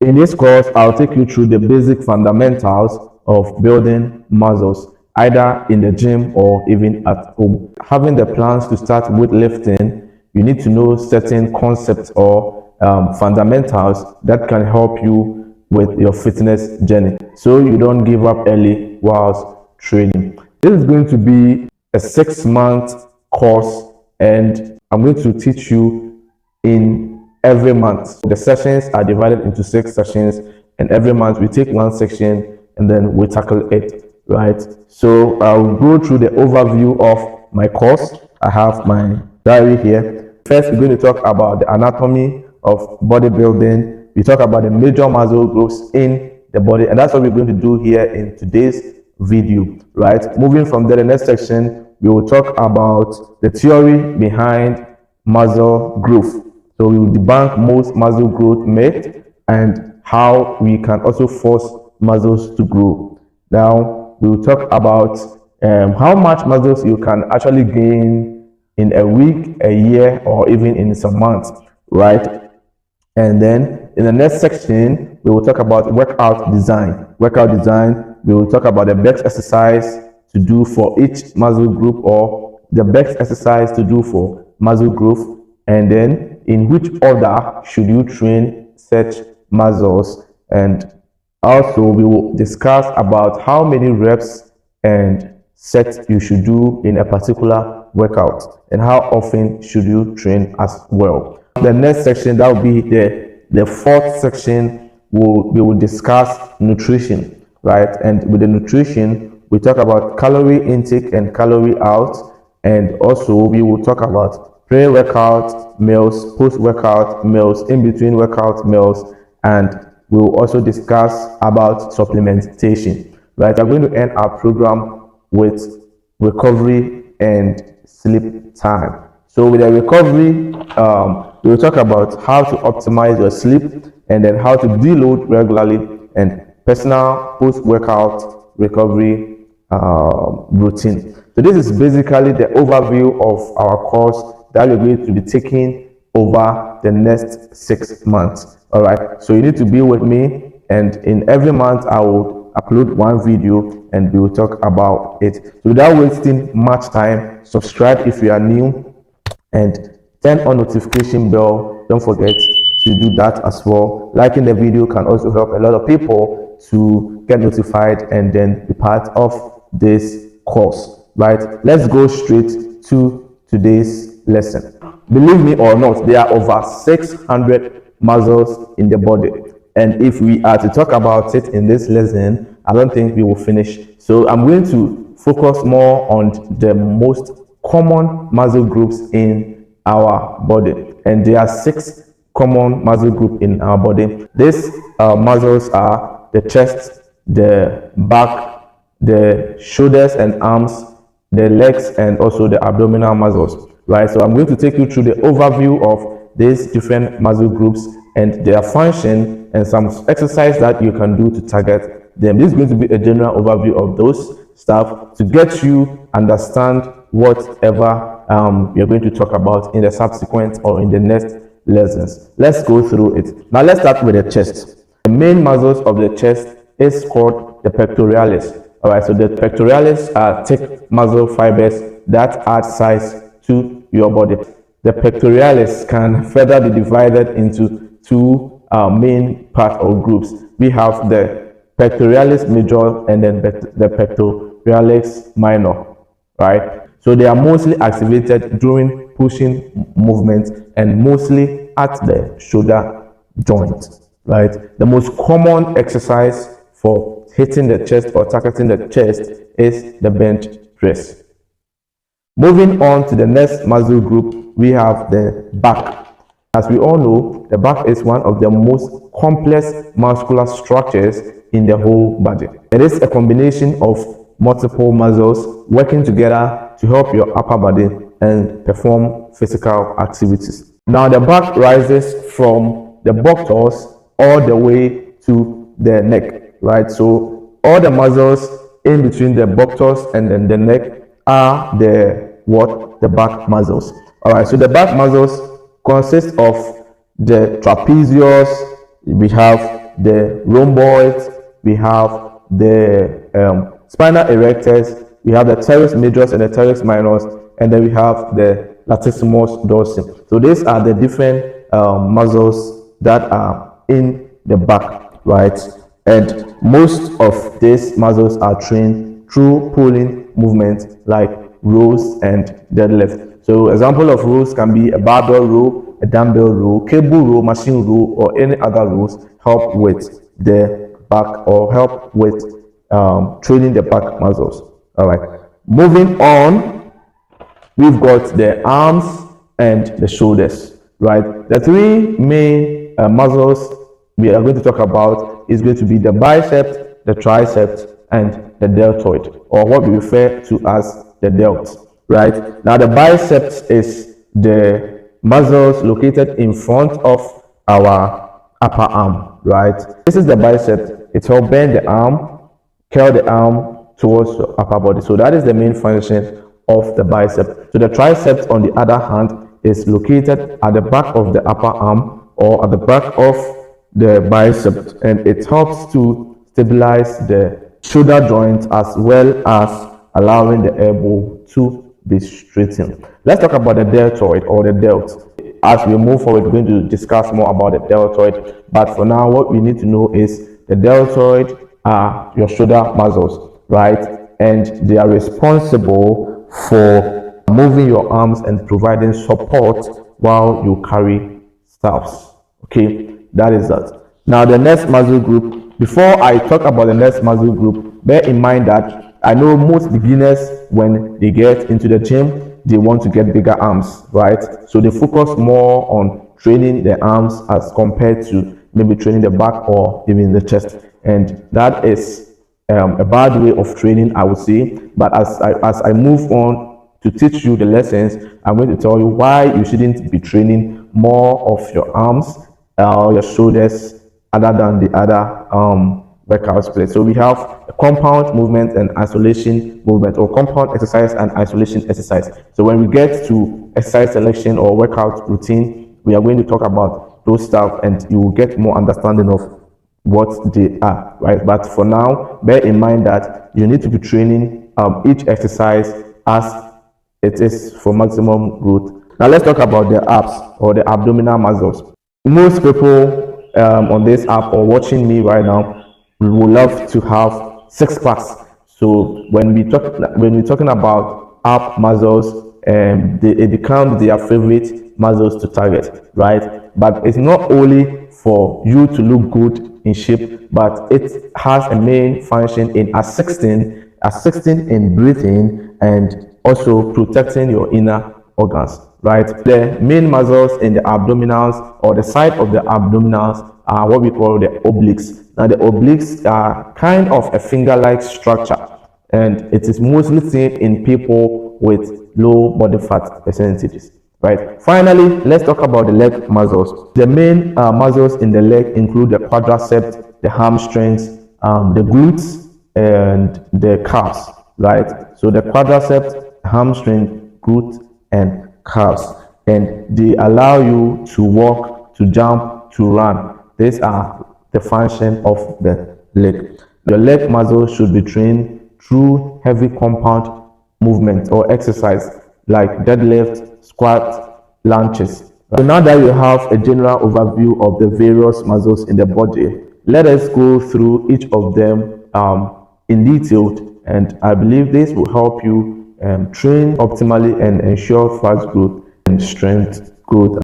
In this course, I'll take you through the basic fundamentals of building muscles, either in the gym or even at home. Having the plans to start with lifting, you need to know certain concepts or fundamentals that can help you with your fitness journey, so you don't give up early whilst training. This is going to be a 6-month course, and I'm going to teach you in every month. The sessions are divided into 6 sessions, and every month we take one section and then we tackle it, right? So I'll go through the overview of my course. I have my diary here. First, we're going to talk about the anatomy of bodybuilding. We talk about the major muscle groups in the body, and that's what we're going to do here in today's video, right? Moving from there, the next section, we will talk about the theory behind muscle growth. So we will debunk most muscle growth myths and how we can also force muscles to grow. Now we will talk about how much muscles you can actually gain in a week, a year, or even in some months, right? And then in the next section, we will talk about workout design. We will talk about the best exercise to do for each muscle group, or the best exercise to do for muscle growth, and then in which order should you train such muscles. And also we will discuss about how many reps and sets you should do in a particular workout, and how often should you train as well. The next section, that will be the fourth section, we will discuss nutrition, right? And with the nutrition, we talk about calorie intake and calorie out, and also we will talk about pre-workout meals, post-workout meals, in between workout meals, and we will also discuss about supplementation, right? We're going to end our program with recovery and sleep time. So with the recovery, we will talk about how to optimize your sleep, and then how to deload regularly, and personal post-workout recovery routine. So this is basically the overview of our course that we're going to be taking over the next 6 months. All right, so you need to be with me, and in every month I will upload one video and we will talk about it. So without wasting much time, subscribe if you are new, and turn on notification bell. Don't forget to do that as well. Liking the video can also help a lot of people to get notified and then be part of this course, right? Let's go straight to today's lesson. Believe me or not, there are over 600 muscles in the body, and if we are to talk about it in this lesson, I don't think we will finish. So I'm going to focus more on the most common muscle groups in our body, and there are 6 common muscle groups in our body. These muscles are the chest, the back, the shoulders and arms, the legs, and also the abdominal muscles, right? So I'm going to take you through the overview of these different muscle groups and their function, and some exercise that you can do to target them. This is going to be a general overview of those stuff to get you understand whatever you're going to talk about in the subsequent or in the next lessons. Let's go through it. Now let's start with the chest. The main muscles of the chest is called the pectoralis. All right, so the pectoralis are thick muscle fibers that add size to your body. The pectoralis can further be divided into 2 main parts or groups. We have the pectoralis major and then the pectoralis minor, right? So they are mostly activated during pushing movements and mostly at the shoulder joint, right? The most common exercise for hitting the chest or targeting the chest is the bench press. Moving on to the next muscle group, we have the back. As we all know, the back is one of the most complex muscular structures in the whole body. It is a combination of multiple muscles working together to help your upper body and perform physical activities. Now the back rises from the buttocks all the way to the neck, right? So all the muscles in between the buttocks and then the neck are the back muscles. All right, so the back muscles consist of the trapezius, we have the rhomboids, we have the spinal erectors, we have the teres majors and the teres minors, and then we have the latissimus dorsi. So these are the different muscles that are in the back, right? And most of these muscles are trained through pulling movements like rows and deadlift. So example of rows can be a barbell row, a dumbbell row, cable row, machine row, or any other rows help with the back or help with training the back muscles. All right. Moving on, we've got the arms and the shoulders, right? The three main muscles we are going to talk about is going to be the biceps, the triceps, and the deltoid, or what we refer to as the delts, right? Now, the biceps is the muscles located in front of our upper arm, right? This is the biceps. It helps bend the arm, curl the arm towards the upper body. So that is the main function of the bicep. So the triceps, on the other hand, is located at the back of the upper arm or at the back of the biceps, and it helps to stabilize the shoulder joint as well as allowing the elbow to be straightened. Let's talk about the deltoid or the delt. As we move forward, we're going to discuss more about the deltoid, but for now, what we need to know is the deltoid are your shoulder muscles, right? And they are responsible for moving your arms and providing support while you carry staffs. Okay, that is that. Now, the next muscle group, before I talk about the next muscle group, bear in mind that I know most beginners, when they get into the gym, they want to get bigger arms, right? So they focus more on training the arms as compared to maybe training the back or even the chest. And that is a bad way of training, I would say. But as I move on to teach you the lessons, I'm going to tell you why you shouldn't be training more of your arms, your shoulders, other than the other workout split. So we have a compound movement and isolation movement, or compound exercise and isolation exercise. So when we get to exercise selection or workout routine, we are going to talk about those stuff, and you will get more understanding of what they are, right? But for now, bear in mind that you need to be training each exercise as it is for maximum growth. Now let's talk about the abs or the abdominal muscles. Most people on this app or watching me right now would love to have six packs. So when we're talking about ab muscles, it becomes their favorite muscles to target, right? But it's not only for you to look good in shape, but it has a main function in assisting in breathing and also protecting your inner organs, right? The main muscles in the abdominals or the side of the abdominals are what we call the obliques. Now, the obliques are kind of a finger-like structure, and it is mostly seen in people with low body fat percentages, right? Finally, let's talk about the leg muscles. The main muscles in the leg include the quadriceps, the hamstrings, the glutes, and the calves, right? So the quadriceps, hamstring, glute, and calves, and they allow you to walk, to jump, to run. These are the function of the leg. Your leg muscles should be trained through heavy compound movement or exercise like deadlift, squat, lunges. So now that you have a general overview of the various muscles in the body, let us go through each of them in detail, and I believe this will help you train optimally and ensure fast growth and strength growth.